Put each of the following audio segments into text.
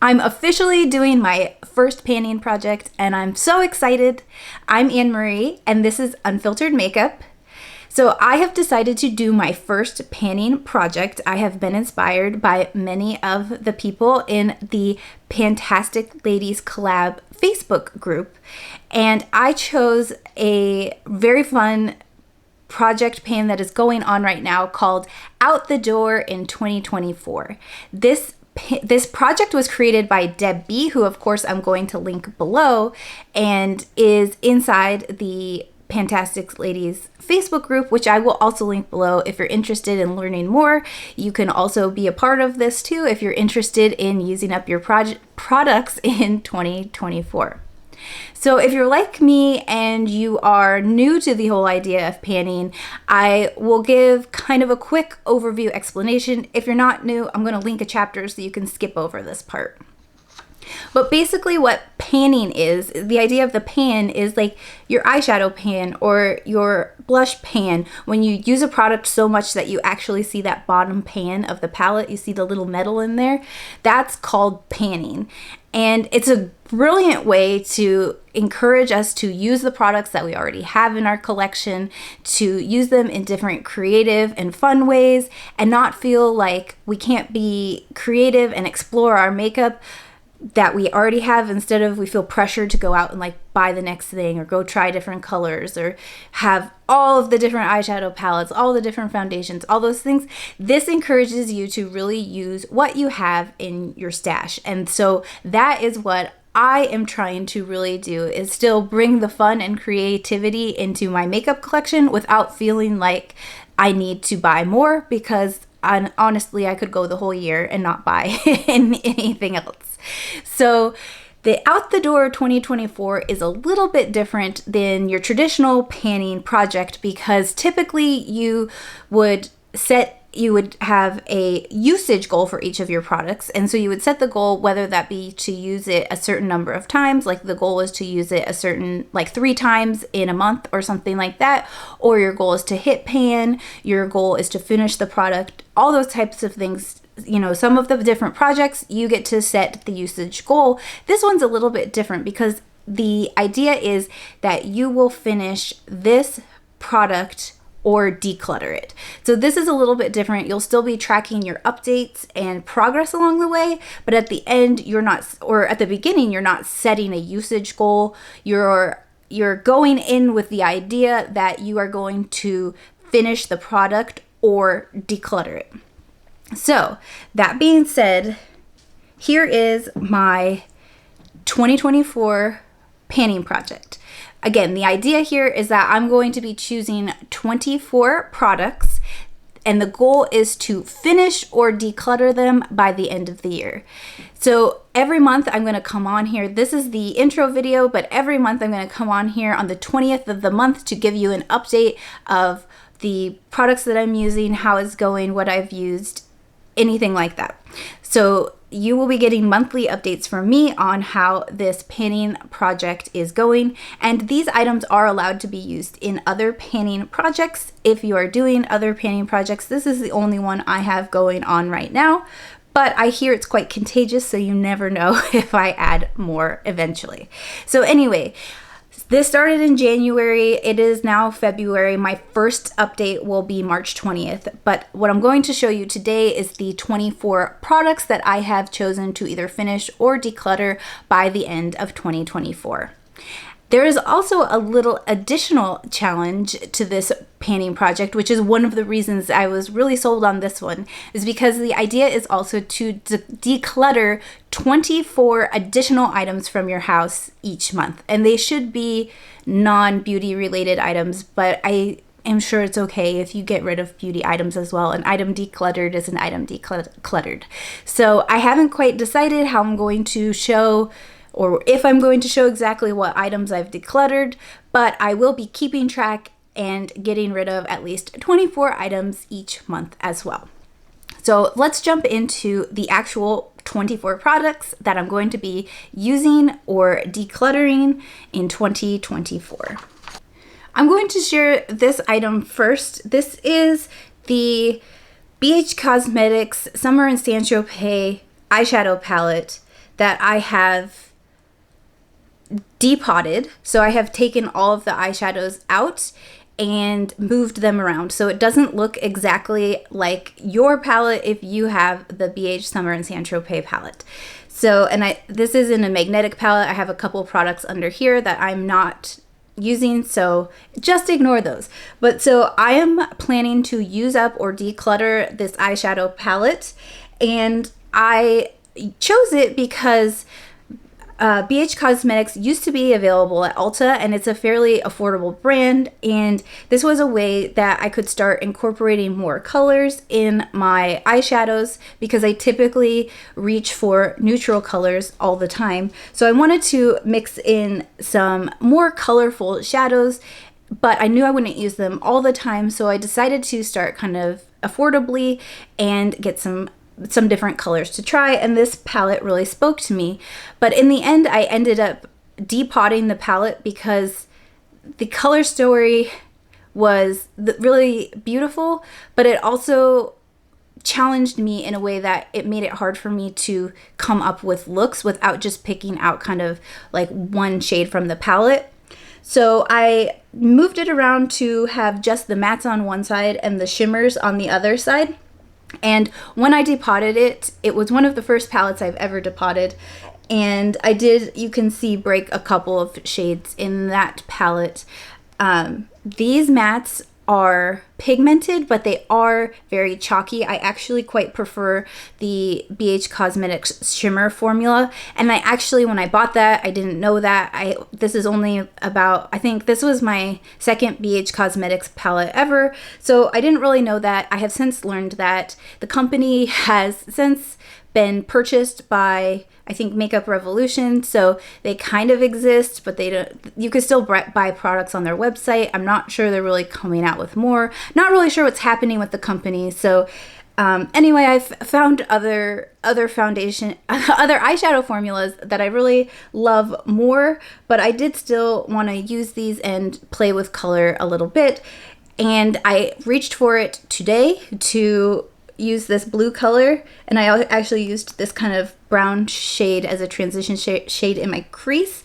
I'm officially doing my first panning project and I'm so excited. I'm Anne Marie and this is Unfiltered Makeup. So I have decided to do my first panning project. I have been inspired by many of the people in the Fantastic Ladies Collab Facebook group, and I chose a very fun project pan that is going on right now called Out the Door in 2024. This project was created by Deb B, who of course I'm going to link below, and is inside the Fantastic Ladies Facebook group, which I will also link below. If you're interested in learning more, you can also be a part of this too if you're interested in using up your products in 2024. So if you're like me and you are new to the whole idea of panning, I will give kind of a quick overview explanation. If you're not new, I'm going to link a chapter so you can skip over this part. But basically what panning is, the idea of the pan is like your eyeshadow pan or your blush pan. When you use a product so much that you actually see that bottom pan of the palette, you see the little metal in there, that's called panning. And it's a brilliant way to encourage us to use the products that we already have in our collection, to use them in different creative and fun ways, and not feel like we can't be creative and explore our makeup that we already have. Instead of we feel pressured to go out and like buy the next thing or go try different colors or have all of the different eyeshadow palettes, all the different foundations, all those things. This encourages you to really use what you have in your stash. And so that is what I am trying to really do, is still bring the fun and creativity into my makeup collection without feeling like I need to buy more, because honestly, I could go the whole year and not buy anything else. So the Out the Door 2024 is a little bit different than your traditional panning project, because typically you would have a usage goal for each of your products. And so you would set the goal, whether that be to use it a certain number of times, like the goal is to use it a certain, like 3 times in a month or something like that, or your goal is to hit pan, your goal is to finish the product, all those types of things. You know, some of the different projects you get to set the usage goal. This one's a little bit different because the idea is that you will finish this product or declutter it. So this is a little bit different. You'll still be tracking your updates and progress along the way, but at the end you're not, or at the beginning you're not setting a usage goal. You're going in with the idea that you are going to finish the product or declutter it. So that being said, here is my 2024 panning project. Again, the idea here is that I'm going to be choosing 24 products, and the goal is to finish or declutter them by the end of the year. So every month I'm going to come on here. This is the intro video, but every month I'm going to come on here on the 20th of the month to give you an update of the products that I'm using, how it's going, what I've used, anything like that. So you will be getting monthly updates from me on how this panning project is going. And these items are allowed to be used in other panning projects. If you are doing other panning projects, this is the only one I have going on right now. But I hear it's quite contagious, so you never know if I add more eventually. So anyway, this started in January. It is now February. My first update will be March 20th. But what I'm going to show you today is the 24 products that I have chosen to either finish or declutter by the end of 2024. There is also a little additional challenge to this panning project, which is one of the reasons I was really sold on this one, is because the idea is also to declutter 24 additional items from your house each month. And they should be non-beauty related items, but I am sure it's okay if you get rid of beauty items as well. An item decluttered is an item decluttered. So I haven't quite decided how I'm going to show, or if I'm going to show exactly what items I've decluttered, but I will be keeping track and getting rid of at least 24 items each month as well. So let's jump into the actual 24 products that I'm going to be using or decluttering in 2024. I'm going to share this item first. This is the BH Cosmetics Summer in Saint Tropez eyeshadow palette. that I have depotted. So I have taken all of the eyeshadows out and moved them around. So it doesn't look exactly like your palette if you have the BH Summer and San Tropez palette. So, and this is in a magnetic palette. I have a couple products under here that I'm not using, so just ignore those. But so I am planning to use up or declutter this eyeshadow palette, and I chose it because BH Cosmetics used to be available at Ulta, and it's a fairly affordable brand, and this was a way that I could start incorporating more colors in my eyeshadows because I typically reach for neutral colors all the time. So I wanted to mix in some more colorful shadows, but I knew I wouldn't use them all the time, so I decided to start kind of affordably and get some different colors to try, and this palette really spoke to me. But in the end, I ended up depotting the palette because the color story was really beautiful, but it also challenged me in a way that it made it hard for me to come up with looks without just picking out kind of like one shade from the palette. So I moved it around to have just the mattes on one side and the shimmers on the other side. And when I depotted it, it was one of the first palettes I've ever depotted. And I did, you can see, break a couple of shades in that palette. These mattes are pigmented, but they are very chalky. I actually quite prefer the BH Cosmetics shimmer formula. And I actually, when I bought that, I didn't know that. This is only about, I think this was my second BH Cosmetics palette ever. So I didn't really know that. I have since learned that the company has since been purchased by, I think, Makeup Revolution, so they kind of exist, but they don't. You can still buy products on their website. I'm not sure they're really coming out with more. Not really sure what's happening with the company. So anyway, I've found other foundation, other eyeshadow formulas that I really love more, but I did still want to use these and play with color a little bit. And I reached for it today to use this blue color, and I actually used this kind of brown shade as a transition shade in my crease,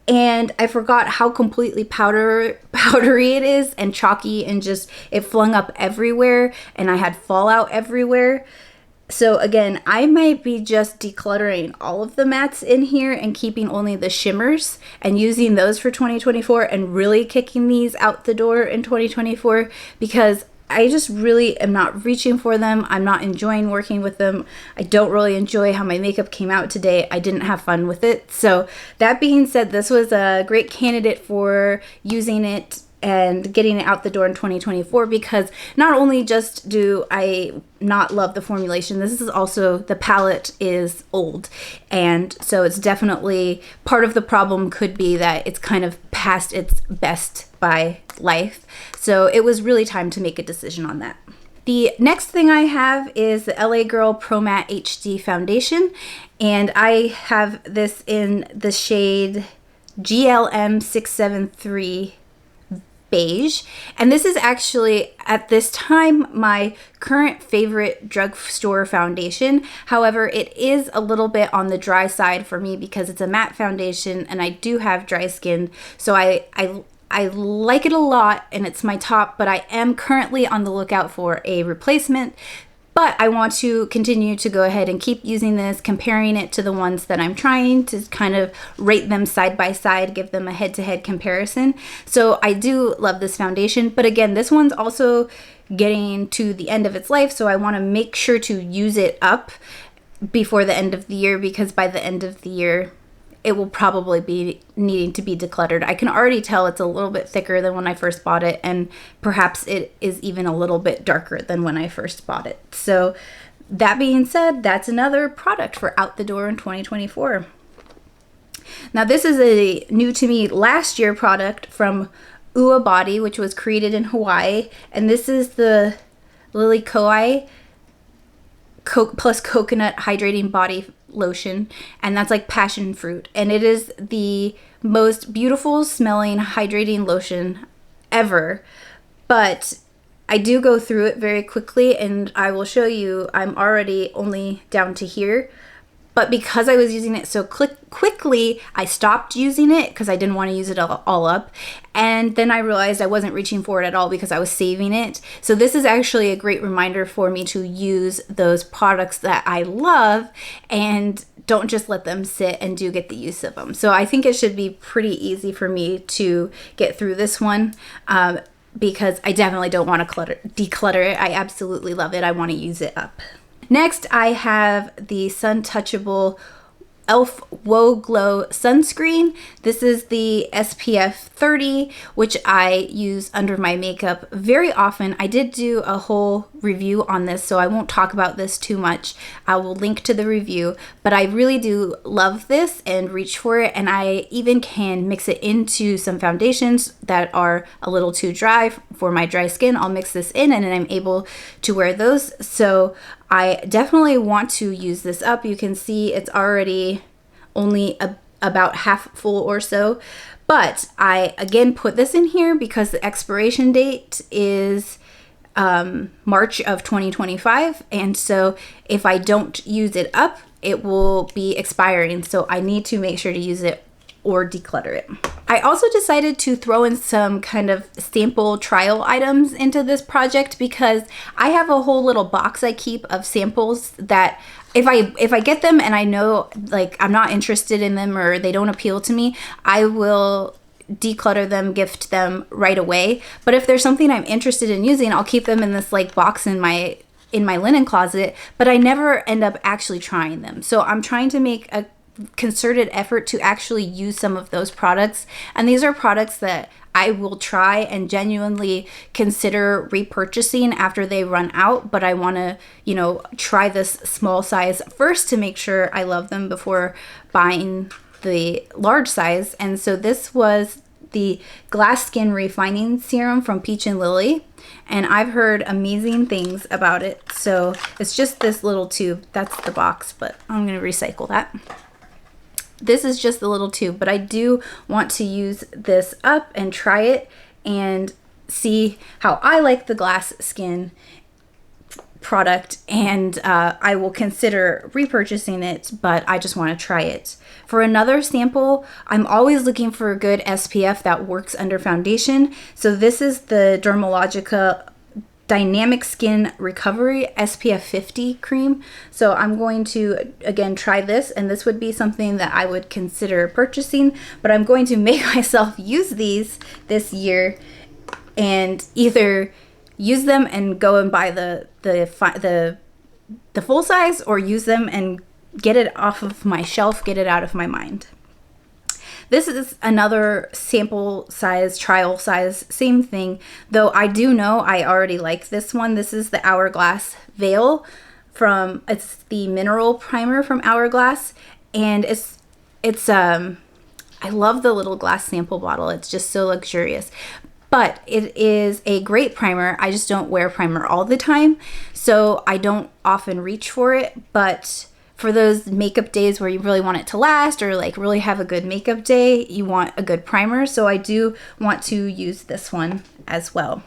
and I forgot how completely powdery it is and chalky, and just it flung up everywhere, and I had fallout everywhere. So again, I might be just decluttering all of the mattes in here and keeping only the shimmers and using those for 2024 and really kicking these out the door in 2024 because I just really am not reaching for them. I'm not enjoying working with them. I don't really enjoy how my makeup came out today. I didn't have fun with it. So that being said, this was a great candidate for using it and getting it out the door in 2024 because not only just do I not love the formulation, this is also, the palette is old, and so it's definitely part of the problem could be that it's kind of past its best by life. So it was really time to make a decision on that. The next thing I have is the LA Girl Pro Matte HD foundation, and I have this in the shade GLM 673 beige, and this is actually at this time my current favorite drugstore foundation. However, it is a little bit on the dry side for me because it's a matte foundation and I do have dry skin, so I like it a lot and it's my top, but I am currently on the lookout for a replacement. But I want to continue to go ahead and keep using this, comparing it to the ones that I'm trying to kind of rate them side by side, give them a head-to-head comparison. So I do love this foundation, but again, this one's also getting to the end of its life, so I want to make sure to use it up before the end of the year, because by the end of the year, it will probably be needing to be decluttered. I can already tell it's a little bit thicker than when I first bought it, and perhaps it is even a little bit darker than when I first bought it. So that being said, that's another product for out the door in 2024. Now this is a new to me last year product from Ua Body, which was created in Hawaii, and this is the Lily Koi plus coconut hydrating body lotion, and that's like passion fruit, and it is the most beautiful smelling hydrating lotion ever. But I do go through it very quickly, and I will show you I'm already only down to here, But because I was using it so quickly, I stopped using it because I didn't want to use it all up. And then I realized I wasn't reaching for it at all because I was saving it. So this is actually a great reminder for me to use those products that I love and don't just let them sit and do get the use of them. So I think it should be pretty easy for me to get through this one because I definitely don't want to declutter it. I absolutely love it. I want to use it up. Next, I have the Sun Touchable Elf Whoa Glow sunscreen. This is the SPF 30, which I use under my makeup very often. I did do a whole review on this, so I won't talk about this too much. I will link to the review, but I really do love this and reach for it, and I even can mix it into some foundations that are a little too dry for my dry skin. I'll mix this in and then I'm able to wear those. So I definitely want to use this up. You can see it's already only about half full or so, but I again put this in here because the expiration date is March of 2025, and so if I don't use it up, it will be expiring, so I need to make sure to use it or declutter it. I also decided to throw in some kind of sample trial items into this project because I have a whole little box I keep of samples that if I get them and I know like I'm not interested in them or they don't appeal to me, I will declutter them, gift them right away. But if there's something I'm interested in using, I'll keep them in this like box in my linen closet, but I never end up actually trying them. So I'm trying to make a concerted effort to actually use some of those products, and these are products that I will try and genuinely consider repurchasing after they run out, but I want to, try this small size first to make sure I love them before buying the large size. And so this was the Glass Skin Refining Serum from Peach and Lily, and I've heard amazing things about it. So it's just this little tube. That's the box, but I'm going to recycle that. This is just a little tube, but I do want to use this up and try it and see how I like the Glass Skin product, and I will consider repurchasing it, but I just want to try it. For another sample, I'm always looking for a good SPF that works under foundation. So this is the Dermalogica Dynamic Skin Recovery SPF 50 cream. So I'm going to again try this, and this would be something that I would consider purchasing, but I'm going to make myself use these this year and either use them and go and buy the full size, or use them and get it off of my shelf, get it out of my mind. This is another sample size, trial size, same thing, though I do know I already like this one. This is the Hourglass Veil it's the mineral primer from Hourglass, and I love the little glass sample bottle. It's just so luxurious. But it is a great primer. I just don't wear primer all the time, so I don't often reach for it, but for those makeup days where you really want it to last, or like really have a good makeup day, you want a good primer. So I do want to use this one as well.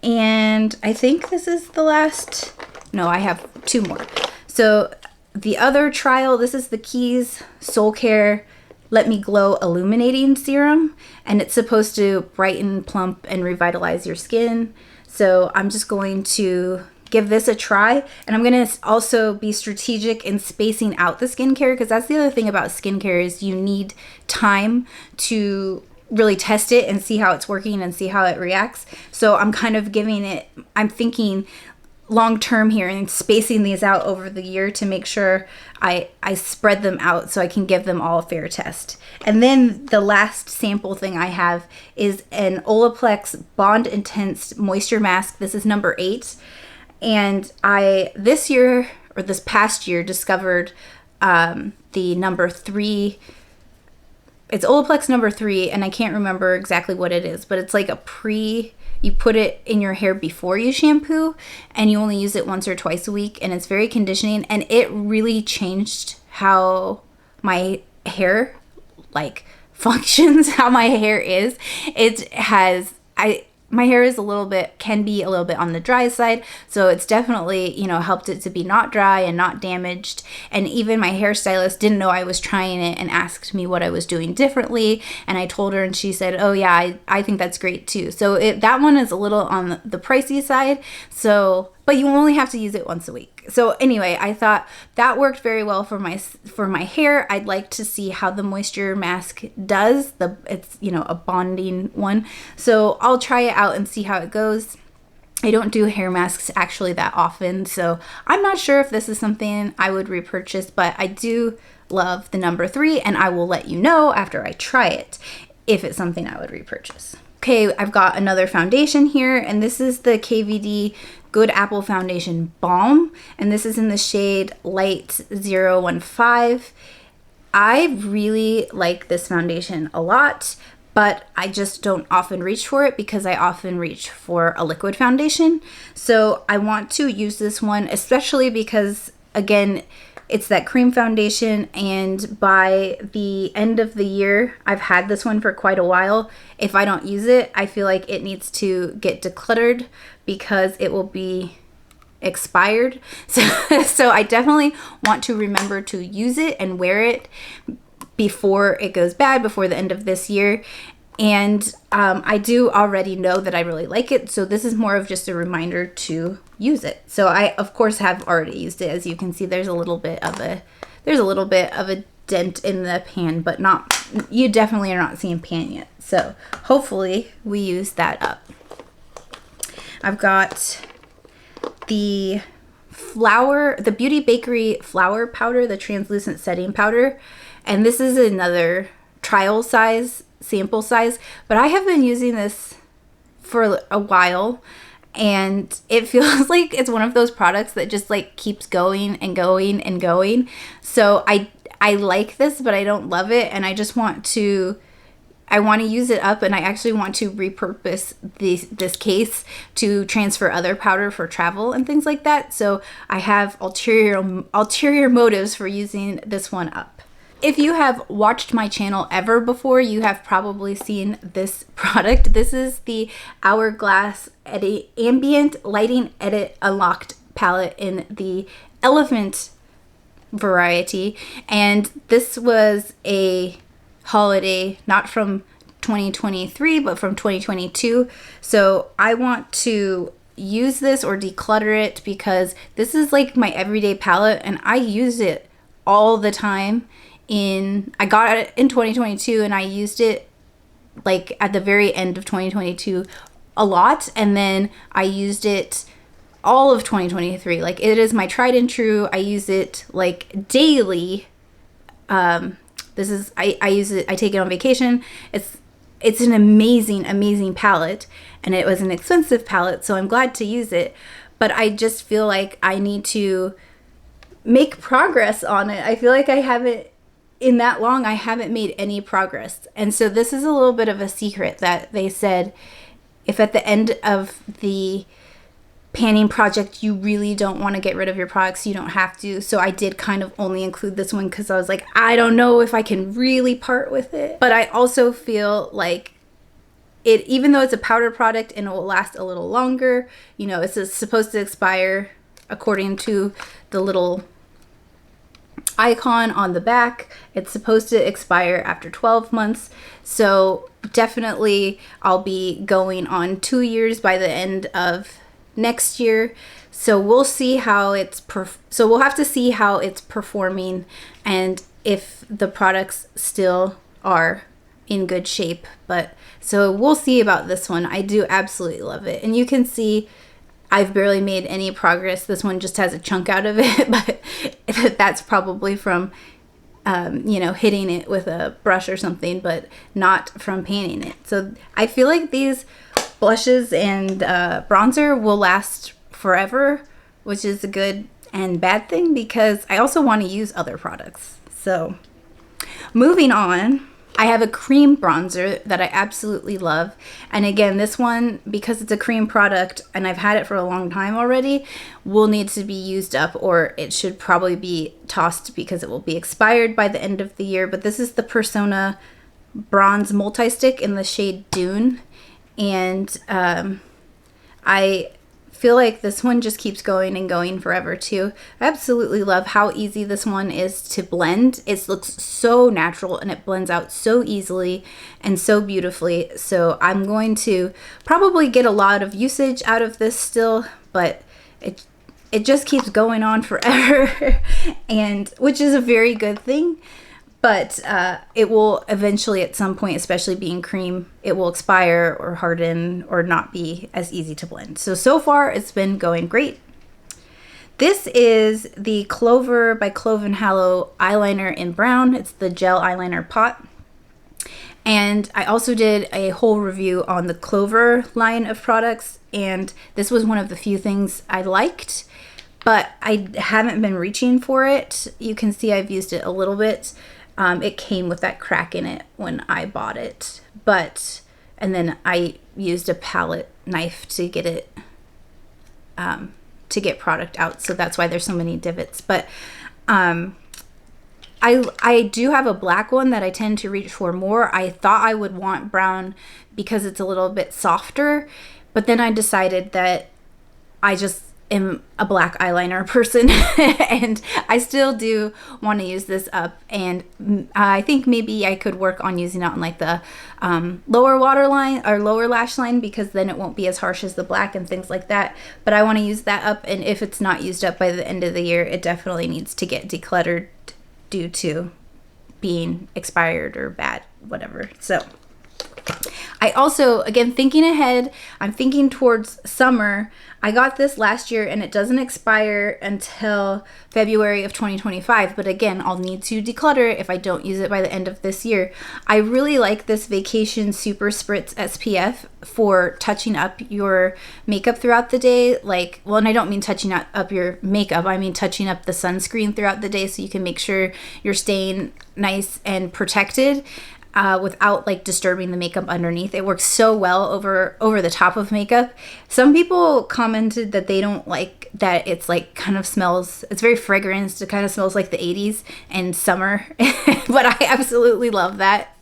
And I think this is the last, no, I have two more. So the other trial, this is the Keys Soul Care Let Me Glow Illuminating Serum, and it's supposed to brighten, plump, and revitalize your skin. So I'm just going to give this a try, and I'm going to also be strategic in spacing out the skincare, because that's the other thing about skincare is you need time to really test it and see how it's working and see how it reacts. So I'm kind of I'm thinking long term here and spacing these out over the year to make sure I spread them out so I can give them all a fair test. And then the last sample thing I have is an Olaplex Bond Intense Moisture Mask. This is number 8. And I this past year discovered the number 3. It's Olaplex number 3, and I can't remember exactly what it is, but it's like you put it in your hair before you shampoo, and you only use it once or twice a week, and it's very conditioning, and it really changed how my hair functions, how my hair is. my hair is can be a little bit on the dry side. So it's definitely, you know, helped it to be not dry and not damaged. And even my hairstylist didn't know I was trying it and asked me what I was doing differently. And I told her and she said, oh yeah, I think that's great too. So that one is a little on the pricey side. So, but you only have to use it once a week. So anyway, I thought that worked very well for my hair. I'd like to see how the moisture mask does. It's, you know, a bonding one. So I'll try it out and see how it goes. I don't do hair masks actually that often, so I'm not sure if this is something I would repurchase, but I do love the number 3, and I will let you know after I try it if it's something I would repurchase. Okay, I've got another foundation here, and this is the KVD Good Apple Foundation Balm, and this is in the shade Light 015. I really like this foundation a lot, but I just don't often reach for it because I often reach for a liquid foundation. So I want to use this one, especially because, again, it's that cream foundation, and by the end of the year, I've had this one for quite a while. If I don't use it, I feel like it needs to get decluttered because it will be expired. So I definitely want to remember to use it and wear it before it goes bad, before the end of this year. And I do already know that I really like it, so this is more of just a reminder to use it. So I of course have already used it. As you can see, there's a little bit of a dent in the pan, but you definitely are not seeing pan yet. So hopefully we use that up. I've got the Beauty Bakery flour powder, the translucent setting powder, and this is another trial size, sample size, but I have been using this for a while, and it feels like it's one of those products that just like keeps going and going and going. So I like this, but I don't love it, and I want to use it up, and I actually want to repurpose this case to transfer other powder for travel and things like that. So I have ulterior motives for using this one up. If you have watched my channel ever before, you have probably seen this product. This is the Hourglass Ambient Lighting Edit Unlocked palette in the Elephant variety, and this was a holiday, not from 2023 but from 2022. So I want to use this or declutter it because this is like my everyday palette, and I use it all the time. I got it in 2022, and I used it like at the very end of 2022 a lot, and then I used it all of 2023. Like, it is my tried and true. I use it like daily. I use it, I take it on vacation. It's an amazing palette, and it was an expensive palette, so I'm glad to use it, but I just feel like I need to make progress on it. I feel like I haven't made any progress. And so this is a little bit of a secret that they said, if at the end of the panning project you really don't want to get rid of your products, you don't have to. So I did kind of only include this one because I was like, I don't know if I can really part with it. But I also feel like even though it's a powder product and it will last a little longer, you know, it's supposed to expire according to the little icon on the back. It's supposed to expire after 12 months. So definitely I'll be going on 2 years by the end of next year. So we'll see how we'll have to see how it's performing and if the products still are in good shape. But so we'll see about this one. I do absolutely love it. And you can see I've barely made any progress. This one just has a chunk out of it, but that's probably from, hitting it with a brush or something, but not from painting it. So I feel like these blushes and bronzer will last forever, which is a good and bad thing because I also want to use other products. So moving on, I have a cream bronzer that I absolutely love. And again, this one, because it's a cream product and I've had it for a long time already, will need to be used up, or it should probably be tossed because it will be expired by the end of the year. But this is the Persona Bronze Multi-Stick in the shade Dune. And I feel like this one just keeps going and going forever too. I absolutely love how easy this one is to blend. It looks so natural and it blends out so easily and so beautifully. So I'm going to probably get a lot of usage out of this still, but it just keeps going on forever, and which is a very good thing. But it will eventually, at some point, especially being cream, it will expire or harden or not be as easy to blend. So far, it's been going great. This is the Clover by Clove & Hallow eyeliner in brown. It's the gel eyeliner pot. And I also did a whole review on the Clover line of products, and this was one of the few things I liked, but I haven't been reaching for it. You can see I've used it a little bit. It came with that crack in it when I bought it, and then I used a palette knife to get it, to get product out. So that's why there's so many divots. But I do have a black one that I tend to reach for more. I thought I would want brown because it's a little bit softer, but then I decided that I just am a black eyeliner person and I still do want to use this up, and I think maybe I could work on using it on like the lower waterline or lower lash line, because then it won't be as harsh as the black and things like that. But I want to use that up, and if it's not used up by the end of the year, it definitely needs to get decluttered due to being expired or bad, whatever. So I also, again, thinking ahead, I'm thinking towards summer. I got this last year and it doesn't expire until February of 2025. But again, I'll need to declutter it if I don't use it by the end of this year. I really like this Vacation Super Spritz SPF for touching up your makeup throughout the day. Like, well, and I don't mean touching up your makeup. I mean touching up the sunscreen throughout the day so you can make sure you're staying nice and protected. Without like disturbing the makeup underneath. It works so well over the top of makeup. Some people commented that they don't like that it's like kind of smells, it's very fragranced. It kind of smells like the 80s and summer, but I absolutely love that.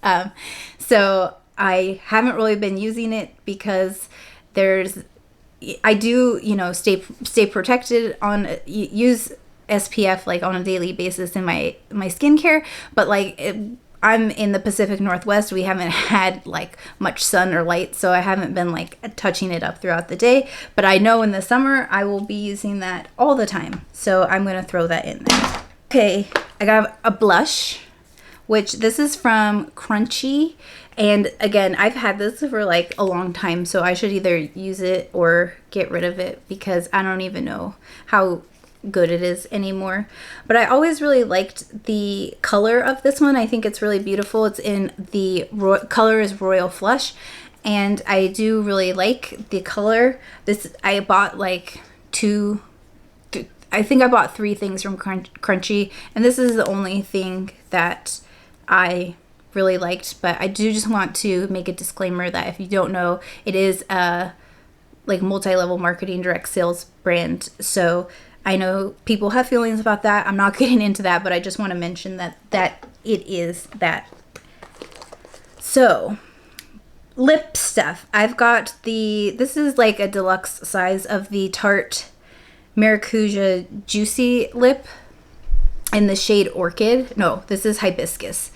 So I haven't really been using it because I do, stay protected on, use SPF like on a daily basis in my skincare, but like I'm in the Pacific Northwest. We haven't had like much sun or light, so I haven't been like touching it up throughout the day. But I know in the summer I will be using that all the time. So I'm going to throw that in there. Okay, I got a blush, which this is from Crunchy. And again, I've had this for like a long time, so I should either use it or get rid of it because I don't even know how good it is anymore. But I always really liked the color of this one. I think it's really beautiful. It's in the color is Royal Flush, and I do really like the color. I bought like I think I bought 3 things from Crunchy, and this is the only thing that I really liked. But I do just want to make a disclaimer that if you don't know, it is a like multi-level marketing direct sales brand. So I know people have feelings about that. I'm not getting into that, but I just want to mention that it is that. So, lip stuff. I've got this is like a deluxe size of the Tarte Maracuja Juicy Lip in the shade Orchid. No, this is Hibiscus.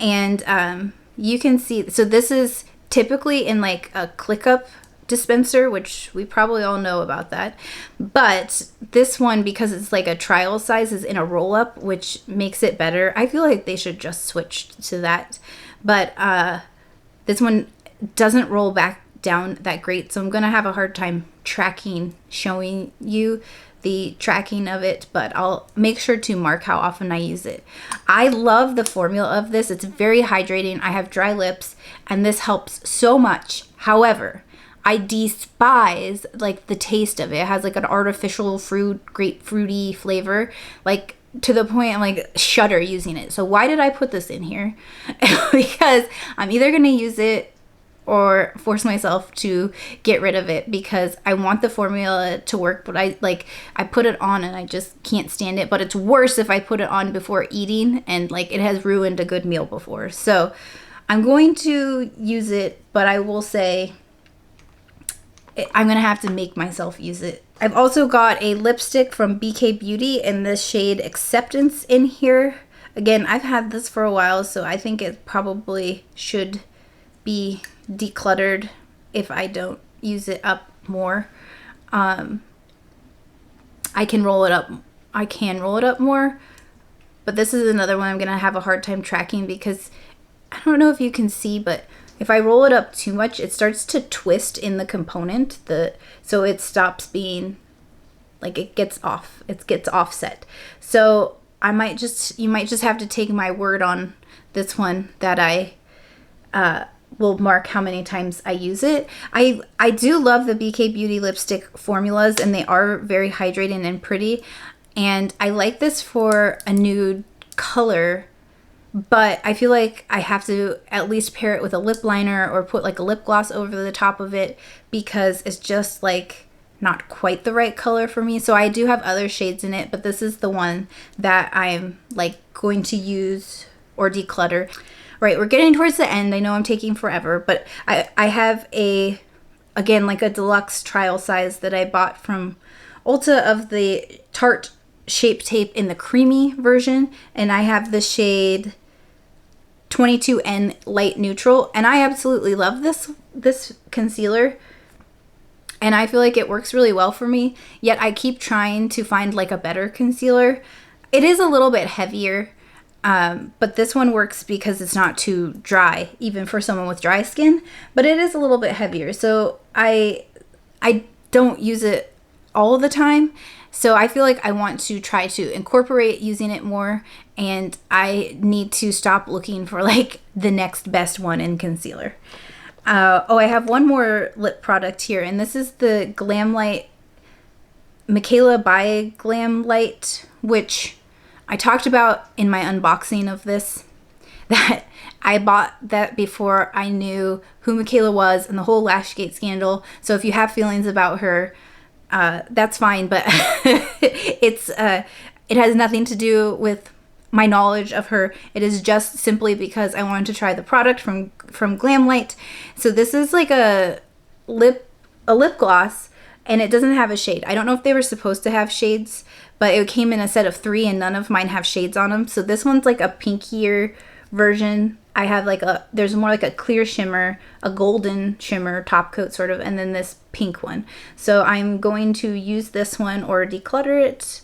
And you can see, so this is typically in like a ClickUp dispenser, which we probably all know about that, but this one, because it's like a trial size, is in a roll-up, which makes it better. I feel like they should just switch to that, but this one doesn't roll back down that great, so I'm gonna have a hard time showing you the tracking of it, but I'll make sure to mark how often I use it. I love the formula of this. It's very hydrating. I have dry lips and this helps so much. However, I despise like the taste of it. It has like an artificial grapefruity flavor, like to the point I'm like shudder using it. So why did I put this in here? Because I'm either gonna use it or force myself to get rid of it because I want the formula to work, but I put it on and I just can't stand it. But it's worse if I put it on before eating, and like it has ruined a good meal before. So I'm going to use it, but I will say I'm going to have to make myself use it. I've also got a lipstick from BK Beauty in the shade Acceptance in here. Again, I've had this for a while, so I think it probably should be decluttered if I don't use it up more. I can roll it up. I can roll it up more, but this is another one I'm going to have a hard time tracking because I don't know if you can see, but if I roll it up too much, it starts to twist in the component, so it stops being, like, it gets offset. So you might just have to take my word on this one that I will mark how many times I use it. I do love the BK Beauty lipstick formulas, and they are very hydrating and pretty. And I like this for a nude color, but I feel like I have to at least pair it with a lip liner or put like a lip gloss over the top of it because it's just like not quite the right color for me. So I do have other shades in it, but this is the one that I'm like going to use or declutter. Right, we're getting towards the end. I know I'm taking forever, but I have again, like a deluxe trial size that I bought from Ulta of the Tarte Shape Tape in the creamy version, and I have the shade 22N Light Neutral, and I absolutely love this concealer, and I feel like it works really well for me, yet I keep trying to find like a better concealer. It is a little bit heavier, but this one works because it's not too dry, even for someone with dry skin, but it is a little bit heavier, so I don't use it all the time. So I feel like I want to try to incorporate using it more, and I need to stop looking for like the next best one in concealer. I have one more lip product here, and this is the Glam Light Michaela by Glam Light, which I talked about in my unboxing of this, that I bought that before I knew who Michaela was and the whole Lashgate scandal. So if you have feelings about her, that's fine, but it has nothing to do with my knowledge of her. It is just simply because I wanted to try the product from Glam Light. So this is like a lip gloss, and it doesn't have a shade. I don't know if they were supposed to have shades, but it came in a set of 3 and none of mine have shades on them. So this one's like a pinkier version. I have like there's more like a clear shimmer, a golden shimmer top coat sort of, and then this pink one. So I'm going to use this one or declutter it.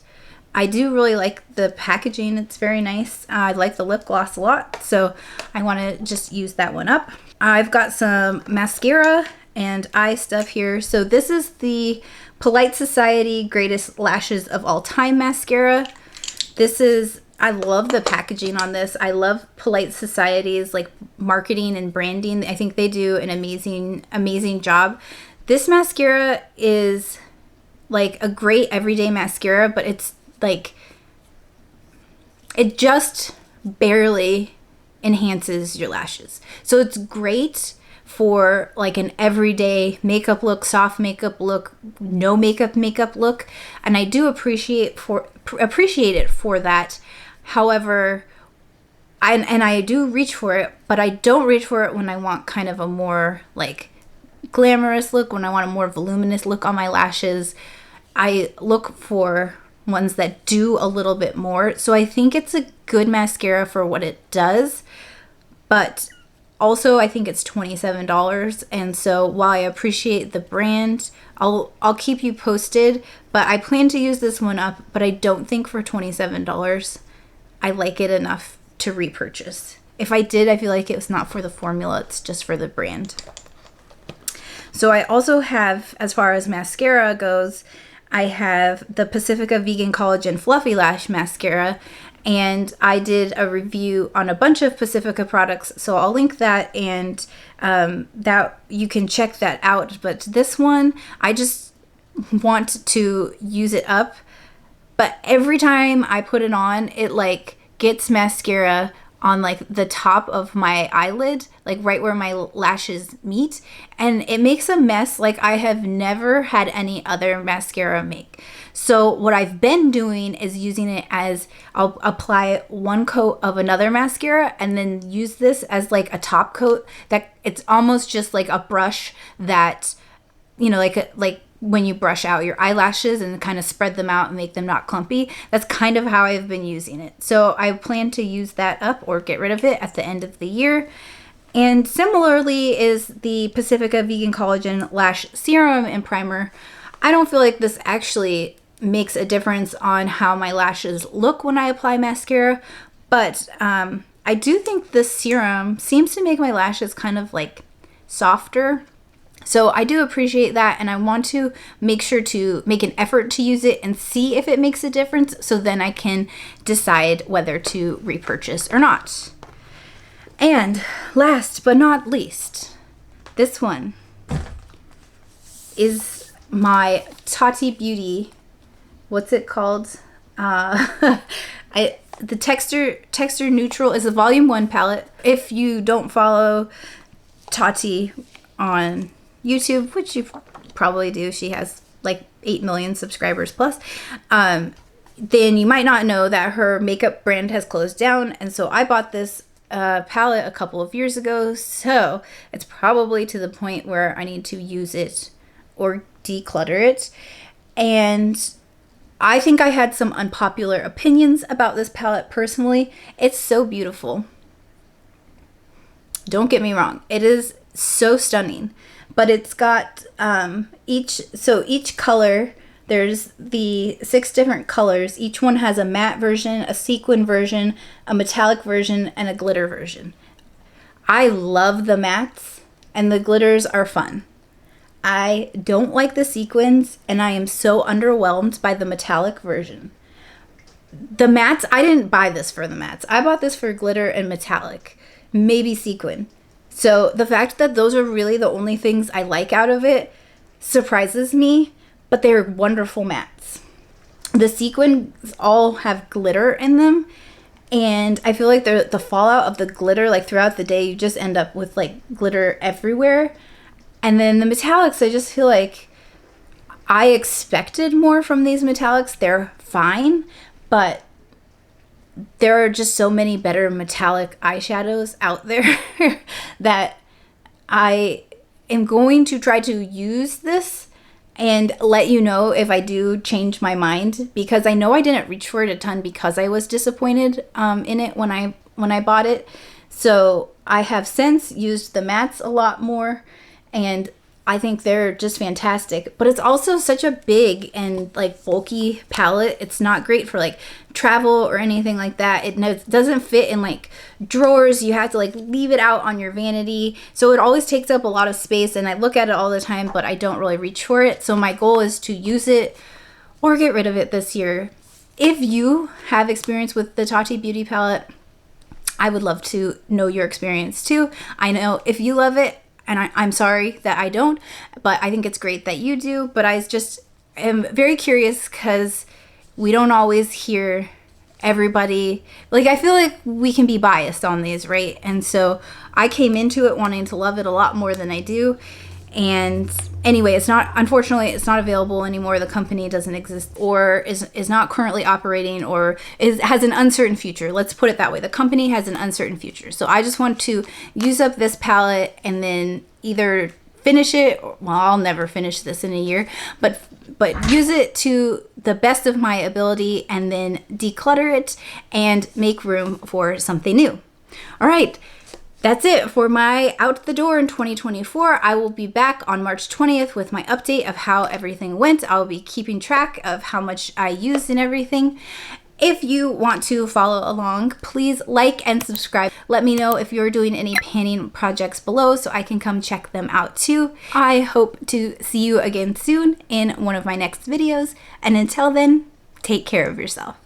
I do really like the packaging. It's very nice. I like the lip gloss a lot, so I want to just use that one up. I've got some mascara and eye stuff here. So this is the Polite Society Greatest Lashes of All Time mascara. I love the packaging on this. I love Polite Society's like marketing and branding. I think they do an amazing job. This mascara is like a great everyday mascara, but it's like, it just barely enhances your lashes. So it's great for like an everyday makeup look, soft makeup look, no makeup look, and I do appreciate it for that. However, I do reach for it, but I don't reach for it when I want kind of a more like glamorous look, when I want a more voluminous look on my lashes. I look for ones that do a little bit more. So I think it's a good mascara for what it does, but also I think it's $27. And so while I appreciate the brand, I'll keep you posted, but I plan to use this one up, but I don't think for $27 I like it enough to repurchase. If I did, I feel like it was not for the formula, it's just for the brand. So I also have, as far as mascara goes, I have the Pacifica Vegan Collagen Fluffy Lash Mascara, and I did a review on a bunch of Pacifica products, so I'll link that, and that you can check that out. But this one, I just want to use it up, but every time I put it on, it like gets mascara on like the top of my eyelid, like right where my lashes meet, and it makes a mess like I have never had any other mascara make. So what I've been doing is using it as, I'll apply one coat of another mascara and then use this as like a top coat, that it's almost just like a brush that, you know, like when you brush out your eyelashes and kind of spread them out and make them not clumpy. That's kind of how I've been using it. So I plan to use that up or get rid of it at the end of the year. And similarly is the Pacifica Vegan Collagen Lash Serum and Primer. I don't feel like this actually makes a difference on how my lashes look when I apply mascara, but I do think this serum seems to make my lashes kind of like softer. So I do appreciate that, and I want to make sure to make an effort to use it and see if it makes a difference, so then I can decide whether to repurchase or not. And last but not least, this one is my Tati Beauty, what's it called? The Texture Neutral is a volume 1 palette. If you don't follow Tati on YouTube, which you probably do, she has like 8 million subscribers plus, then you might not know that her makeup brand has closed down. And so I bought this palette a couple of years ago, so it's probably to the point where I need to use it or declutter it. And I think I had some unpopular opinions about this palette personally. It's so beautiful. Don't get me wrong, it is so stunning, but it's got each color, there's the 6 different colors. Each one has a matte version, a sequin version, a metallic version, and a glitter version. I love the mattes, and the glitters are fun. I don't like the sequins, and I am so underwhelmed by the metallic version. The mattes, I didn't buy this for the mattes. I bought this for glitter and metallic, maybe sequin. So the fact that those are really the only things I like out of it surprises me, but they're wonderful mattes. The sequins all have glitter in them, and I feel like the fallout of the glitter, like throughout the day, you just end up with like glitter everywhere. And then the metallics, I just feel like I expected more from these metallics. They're fine, but there are just so many better metallic eyeshadows out there that I am going to try to use this and let you know if I do change my mind, because I know I didn't reach for it a ton because I was disappointed in it when I bought it. So I have since used the mattes a lot more, and I think they're just fantastic. But it's also such a big and like bulky palette. It's not great for like travel or anything like that. It doesn't fit in like drawers. You have to like leave it out on your vanity. So it always takes up a lot of space, and I look at it all the time, but I don't really reach for it. So my goal is to use it or get rid of it this year. If you have experience with the Tati Beauty palette, I would love to know your experience too. I know if you love it, and I'm sorry that I don't, but I think it's great that you do. But I just am very curious because we don't always hear everybody. Like, I feel like we can be biased on these, right? And so I came into it wanting to love it a lot more than I do. And anyway, unfortunately, it's not available anymore. The company doesn't exist, or is not currently operating, or has an uncertain future. Let's put it that way. The company has an uncertain future. So I just want to use up this palette and then either finish it, well, I'll never finish this in a year, but use it to the best of my ability and then declutter it and make room for something new. All right. That's it for my out the door in 2024. I will be back on March 20th with my update of how everything went. I'll be keeping track of how much I used and everything. If you want to follow along, please like and subscribe. Let me know if you're doing any panning projects below so I can come check them out too. I hope to see you again soon in one of my next videos. And until then, take care of yourself.